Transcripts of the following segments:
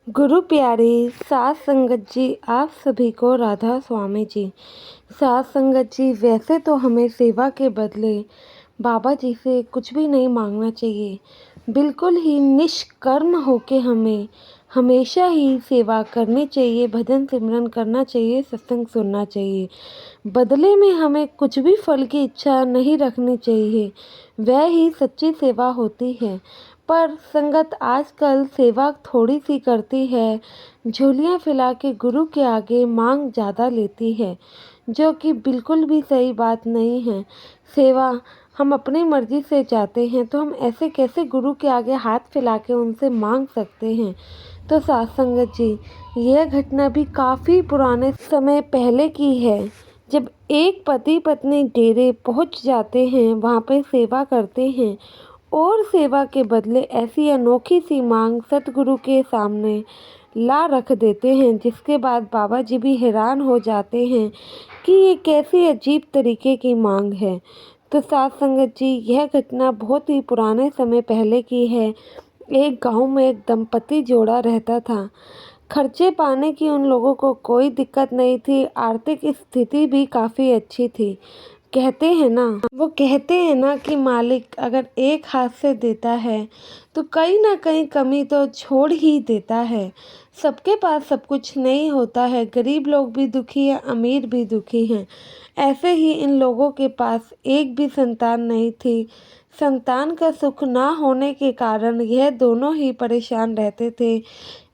गुरु प्यारे साथ संगत जी, आप सभी को राधा स्वामी जी। साथ संगत जी, वैसे तो हमें सेवा के बदले बाबा जी से कुछ भी नहीं मांगना चाहिए। बिल्कुल ही निष्कर्म होके हमें हमेशा ही सेवा करनी चाहिए, भजन सिमरन करना चाहिए, सत्संग सुनना चाहिए। बदले में हमें कुछ भी फल की इच्छा नहीं रखनी चाहिए, वह ही सच्ची सेवा होती है। पर संगत आजकल सेवा थोड़ी सी करती है, झोलियाँ फैला के गुरु के आगे मांग ज़्यादा लेती है, जो कि बिल्कुल भी सही बात नहीं है। सेवा हम अपनी मर्ज़ी से चाहते हैं तो हम ऐसे कैसे गुरु के आगे हाथ फैला के उनसे मांग सकते हैं। तो साथ संगत जी, यह घटना भी काफ़ी पुराने समय पहले की है, जब एक पति पत्नी डेरे पहुंच जाते हैं, वहां पे सेवा करते हैं और सेवा के बदले ऐसी अनोखी सी मांग सतगुरु के सामने ला रख देते हैं, जिसके बाद बाबा जी भी हैरान हो जाते हैं कि ये कैसी अजीब तरीके की मांग है। तो साथ संगत जी, यह घटना बहुत ही पुराने समय पहले की है। एक गांव में एक दंपति जोड़ा रहता था। खर्चे पाने की उन लोगों को कोई दिक्कत नहीं थी, आर्थिक स्थिति भी काफ़ी अच्छी थी। कहते हैं ना कि मालिक अगर एक हाथ से देता है तो कहीं ना कहीं कमी तो छोड़ ही देता है। सबके पास सब कुछ नहीं होता है, गरीब लोग भी दुखी हैं, अमीर भी दुखी हैं। ऐसे ही इन लोगों के पास एक भी संतान नहीं थी। संतान का सुख ना होने के कारण यह दोनों ही परेशान रहते थे,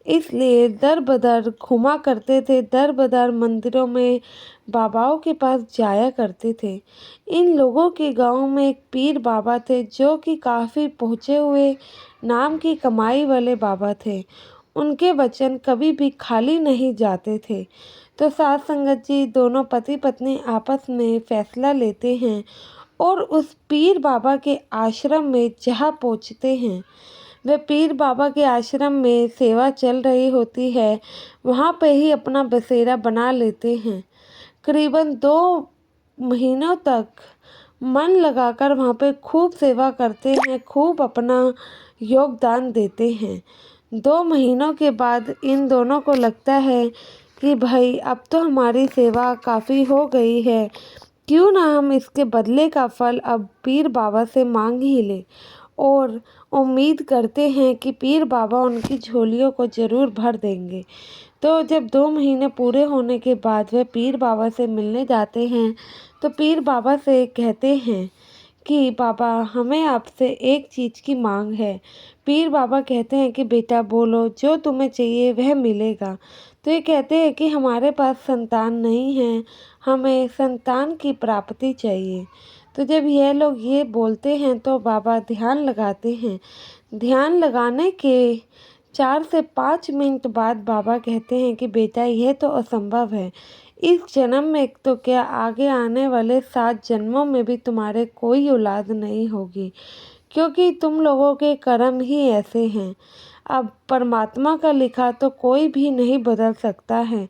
इसलिए दर बदर घुमा करते थे, दर बदर मंदिरों में बाबाओं के पास जाया करते थे। इन लोगों के गांव में एक पीर बाबा थे, जो कि काफ़ी पहुँचे हुए नाम की कमाई वाले बाबा थे। उनके वचन कभी भी खाली नहीं जाते थे। तो साथ संगत जी, दोनों पति पत्नी आपस में फैसला लेते हैं और उस पीर बाबा के आश्रम में जहाँ पहुँचते हैं, वह पीर बाबा के आश्रम में सेवा चल रही होती है, वहाँ पे ही अपना बसेरा बना लेते हैं। करीबन 2 महीनों तक मन लगाकर वहाँ पे खूब सेवा करते हैं, खूब अपना योगदान देते हैं। 2 महीनों के बाद इन दोनों को लगता है कि भाई अब तो हमारी सेवा काफ़ी हो गई है, क्यों ना हम इसके बदले का फल अब पीर बाबा से मांग ही लें। और उम्मीद करते हैं कि पीर बाबा उनकी झोलियों को ज़रूर भर देंगे। तो जब 2 महीने पूरे होने के बाद वह पीर बाबा से मिलने जाते हैं, तो पीर बाबा से कहते हैं कि बाबा, हमें आपसे एक चीज़ की मांग है। पीर बाबा कहते हैं कि बेटा बोलो, जो तुम्हें चाहिए वह मिलेगा। तो ये कहते हैं कि हमारे पास संतान नहीं है, हमें संतान की प्राप्ति चाहिए। तो जब यह लोग ये बोलते हैं तो बाबा ध्यान लगाते हैं। ध्यान लगाने के 4 से 5 मिनट बाद बाबा कहते हैं कि बेटा, यह तो असंभव है। इस जन्म में तो क्या, आगे आने वाले 7 जन्मों में भी तुम्हारे कोई औलाद नहीं होगी, क्योंकि तुम लोगों के कर्म ही ऐसे हैं। अब परमात्मा का लिखा तो कोई भी नहीं बदल सकता है।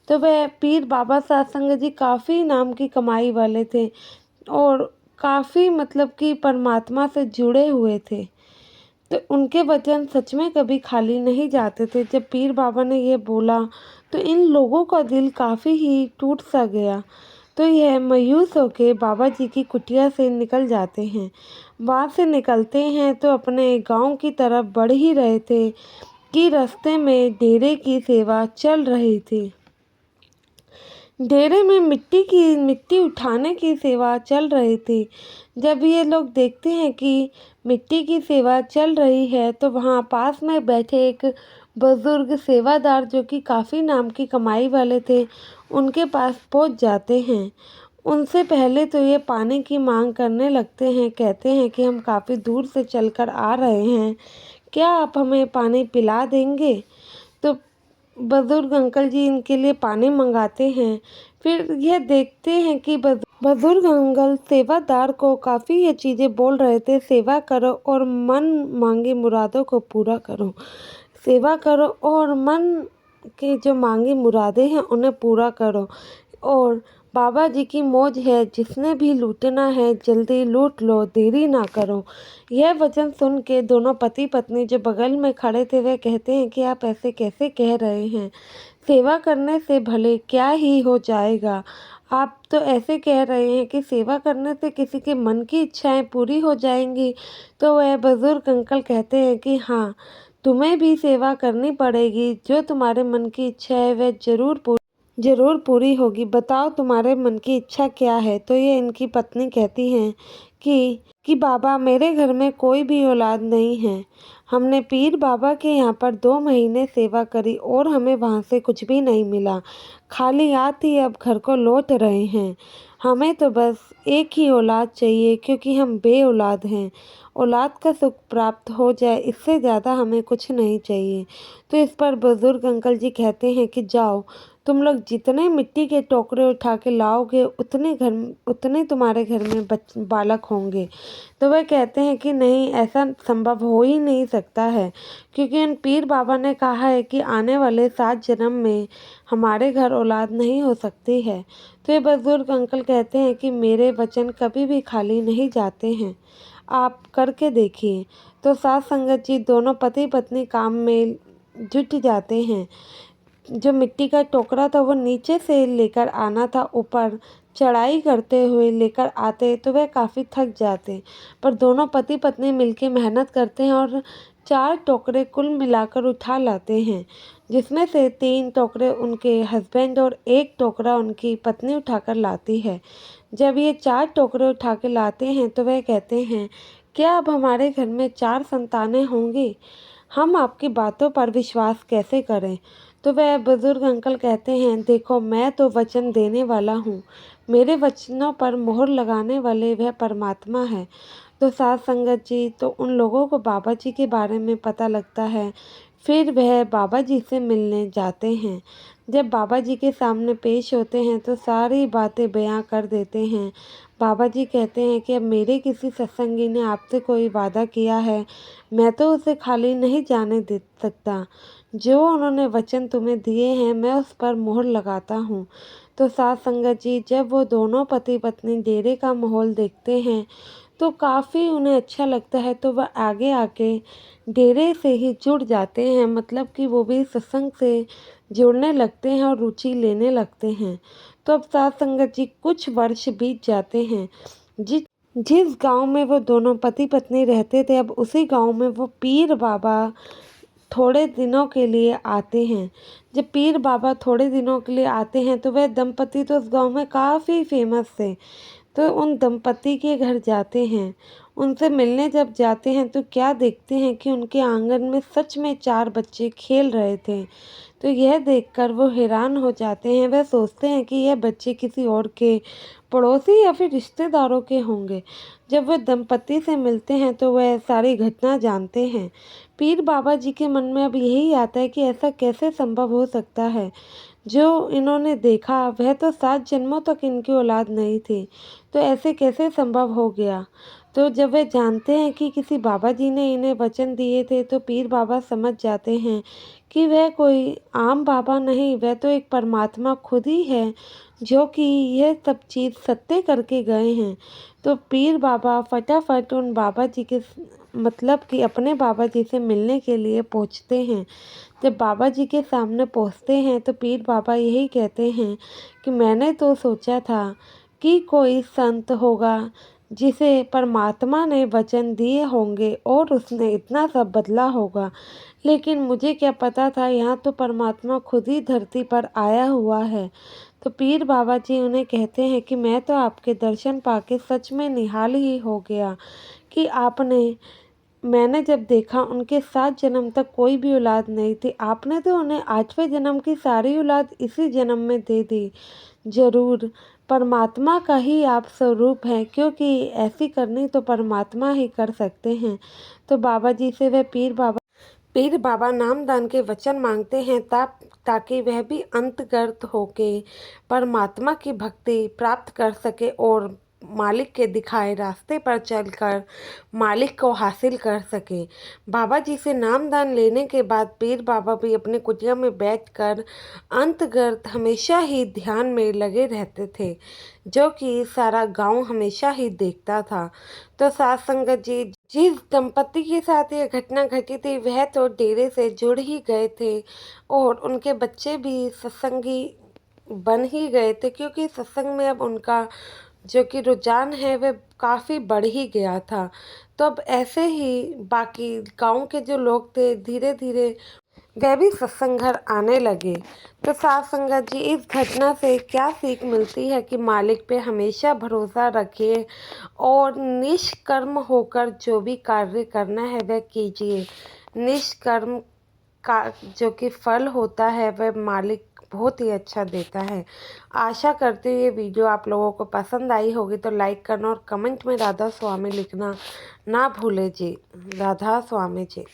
तो वह पीर बाबा सत्संग जी काफ़ी नाम की कमाई वाले थे और काफ़ी मतलब कि परमात्मा से जुड़े हुए थे। तो उनके वचन सच में कभी खाली नहीं जाते थे। जब पीर बाबा ने ये बोला तो इन लोगों का दिल काफ़ी ही टूट सा गया। तो यह मायूस होके बाबा जी की कुटिया से निकल जाते हैं। वहाँ से निकलते हैं तो अपने गांव की तरफ बढ़ ही रहे थे कि रास्ते में डेरे की सेवा चल रही थी। डेरे में मिट्टी उठाने की सेवा चल रही थी। जब ये लोग देखते हैं कि मिट्टी की सेवा चल रही है, तो वहाँ पास में बैठे एक बुजुर्ग सेवादार, जो कि काफ़ी नाम की कमाई वाले थे, उनके पास पहुँच जाते हैं। उनसे पहले तो ये पानी की मांग करने लगते हैं, कहते हैं कि हम काफ़ी दूर से चलकर आ रहे हैं, क्या आप हमें पानी पिला देंगे? तो बुजुर्ग अंकल जी इनके लिए पानी मंगाते हैं। फिर यह देखते हैं कि बुजुर्ग अंकल सेवादार को काफ़ी ये चीज़ें बोल रहे थे, सेवा करो और मन मांगी मुरादों को पूरा करो, सेवा करो और मन के जो मांगी मुरादें हैं उन्हें पूरा करो। और बाबा जी की मौज है, जिसने भी लूटना है जल्दी लूट लो, देरी ना करो। यह वचन सुन के दोनों पति पत्नी जो बगल में खड़े थे वह कहते हैं कि आप ऐसे कैसे कह रहे हैं? सेवा करने से भले क्या ही हो जाएगा। आप तो ऐसे कह रहे हैं कि सेवा करने से किसी के मन की इच्छाएं पूरी हो जाएंगी। तो वह बुजुर्ग अंकल कहते हैं कि हाँ, तुम्हें भी सेवा करनी पड़ेगी। जो तुम्हारे मन की इच्छा है वह जरूर पूरी होगी। बताओ तुम्हारे मन की इच्छा क्या है? तो ये इनकी पत्नी कहती हैं कि बाबा, मेरे घर में कोई भी औलाद नहीं है। हमने पीर बाबा के यहाँ पर 2 महीने सेवा करी और हमें वहाँ से कुछ भी नहीं मिला। खाली हाथ ही अब घर को लौट रहे हैं। हमें तो बस एक ही औलाद चाहिए, क्योंकि हम बे औलाद हैं। औलाद का सुख प्राप्त हो जाए, इससे ज़्यादा हमें कुछ नहीं चाहिए। तो इस पर बुजुर्ग अंकल जी कहते हैं कि जाओ, तुम लोग जितने मिट्टी के टोकरे उठा के लाओगे उतने तुम्हारे घर में बालक होंगे। तो वह कहते हैं कि नहीं, ऐसा संभव हो ही नहीं सकता है, क्योंकि उन पीर बाबा ने कहा है कि आने वाले 7 जन्म में हमारे घर औलाद नहीं हो सकती है। तो ये बुजुर्ग अंकल कहते हैं कि मेरे वचन कभी भी खाली नहीं जाते हैं, आप करके देखिए। तो सास संगत जी दोनों पति पत्नी काम में जुट जाते हैं। जो मिट्टी का टोकरा था वो नीचे से लेकर आना था, ऊपर चढ़ाई करते हुए लेकर आते तो वह काफ़ी थक जाते। पर दोनों पति पत्नी मिलके मेहनत करते हैं और 4 टोकरे कुल मिलाकर उठा लाते हैं, जिसमें से 3 टोकरे उनके हस्बैंड और 1 टोकरा उनकी पत्नी उठाकर लाती है। जब ये 4 टोकरे उठा के लाते हैं तो वह कहते हैं, क्या अब हमारे घर में 4 संतानें होंगी? हम आपकी बातों पर विश्वास कैसे करें? तो वह बुजुर्ग अंकल कहते हैं, देखो, मैं तो वचन देने वाला हूँ, मेरे वचनों पर मोहर लगाने वाले वह परमात्मा है। तो सास संगत जी तो उन लोगों को बाबा जी के बारे में पता लगता है। फिर वह बाबा जी से मिलने जाते हैं। जब बाबा जी के सामने पेश होते हैं तो सारी बातें बयां कर देते हैं। बाबा जी कहते हैं कि अब मेरे किसी सत्संगी ने आपसे कोई वादा किया है, मैं तो उसे खाली नहीं जाने दे सकता। जो उन्होंने वचन तुम्हें दिए हैं मैं उस पर मोहर लगाता हूँ। तो सास संगत जी जब वो दोनों पति पत्नी डेरे का माहौल देखते हैं तो काफ़ी उन्हें अच्छा लगता है। तो वह आगे आके डेरे से ही जुड़ जाते हैं, मतलब कि वो भी सत्संग से जुड़ने लगते हैं और रुचि लेने लगते हैं। तो अब सास संगत जी कुछ वर्ष बीत जाते हैं। जिस जिस गांव में वो दोनों पति पत्नी रहते थे, अब उसी गांव में वो पीर बाबा थोड़े दिनों के लिए आते हैं। जब पीर बाबा थोड़े दिनों के लिए आते हैं तो वह दंपति तो उस गांव में काफ़ी फेमस थे। तो उन दंपति के घर जाते हैं। उनसे मिलने जब जाते हैं तो क्या देखते हैं कि उनके आंगन में सच में 4 बच्चे खेल रहे थे। तो यह देखकर वो हैरान हो जाते हैं। वह सोचते हैं कि यह बच्चे किसी और के पड़ोसी या फिर रिश्तेदारों के होंगे। जब वह दंपति से मिलते हैं तो वह सारी घटना जानते हैं। पीर बाबा जी के मन में अब यही आता है कि ऐसा कैसे संभव हो सकता है। जो इन्होंने देखा वह तो 7 जन्मों तक इनकी औलाद नहीं थी, तो ऐसे कैसे संभव हो गया। तो जब वे जानते हैं कि किसी बाबा जी ने इन्हें वचन दिए थे तो पीर बाबा समझ जाते हैं कि वह कोई आम बाबा नहीं, वह तो एक परमात्मा खुद ही है, जो कि यह सब चीज़ सत्य करके गए हैं। तो पीर बाबा फटाफट उन बाबा जी के मतलब कि अपने बाबा जी से मिलने के लिए पहुंचते हैं। जब बाबा जी के सामने पहुंचते हैं तो पीर बाबा यही कहते हैं कि मैंने तो सोचा था कि कोई संत होगा जिसे परमात्मा ने वचन दिए होंगे और उसने इतना सब बदला होगा, लेकिन मुझे क्या पता था यहाँ तो परमात्मा खुद ही धरती पर आया हुआ है। तो पीर बाबा जी उन्हें कहते हैं कि मैं तो आपके दर्शन पाके सच में निहाल ही हो गया कि मैंने जब देखा उनके 7 जन्म तक कोई भी औलाद नहीं थी, आपने तो उन्हें 8वें जन्म की सारी औलाद इसी जन्म में दे दी। ज़रूर परमात्मा का ही आप स्वरूप हैं, क्योंकि ऐसी करनी तो परमात्मा ही कर सकते हैं। तो बाबा जी से वह पीर बाबा नामदान के वचन मांगते हैं ताकि वह भी अंतर्गत होके परमात्मा की भक्ति प्राप्त कर सके और मालिक के दिखाए रास्ते पर चलकर मालिक को हासिल कर सके। बाबा जी से नामदान लेने के बाद पीर बाबा भी अपनी कुटिया में बैठकर अंतर्गत हमेशा ही ध्यान में लगे रहते थे, जो कि सारा गांव हमेशा ही देखता था। तो साथ संगत जी, जिस दंपति के साथ ये घटना घटी थी वह तो डेरे से जुड़ ही गए थे और उनके बच्चे भी सत्संगी बन ही गए थे, क्योंकि सत्संग में अब उनका जो कि रुझान है वह काफ़ी बढ़ ही गया था। तो अब ऐसे ही बाकी गांव के जो लोग थे धीरे धीरे वह भी सत्संग घर आने लगे। तो साथ संगत जी, इस घटना से क्या सीख मिलती है कि मालिक पे हमेशा भरोसा रखिए और निष्कर्म होकर जो भी कार्य करना है वह कीजिए। निष्कर्म का जो कि फल होता है वह मालिक बहुत ही अच्छा देता है। आशा करती हूँ ये वीडियो आप लोगों को पसंद आई होगी, तो लाइक करना और कमेंट में राधा स्वामी लिखना ना भूले जी। राधा स्वामी जी।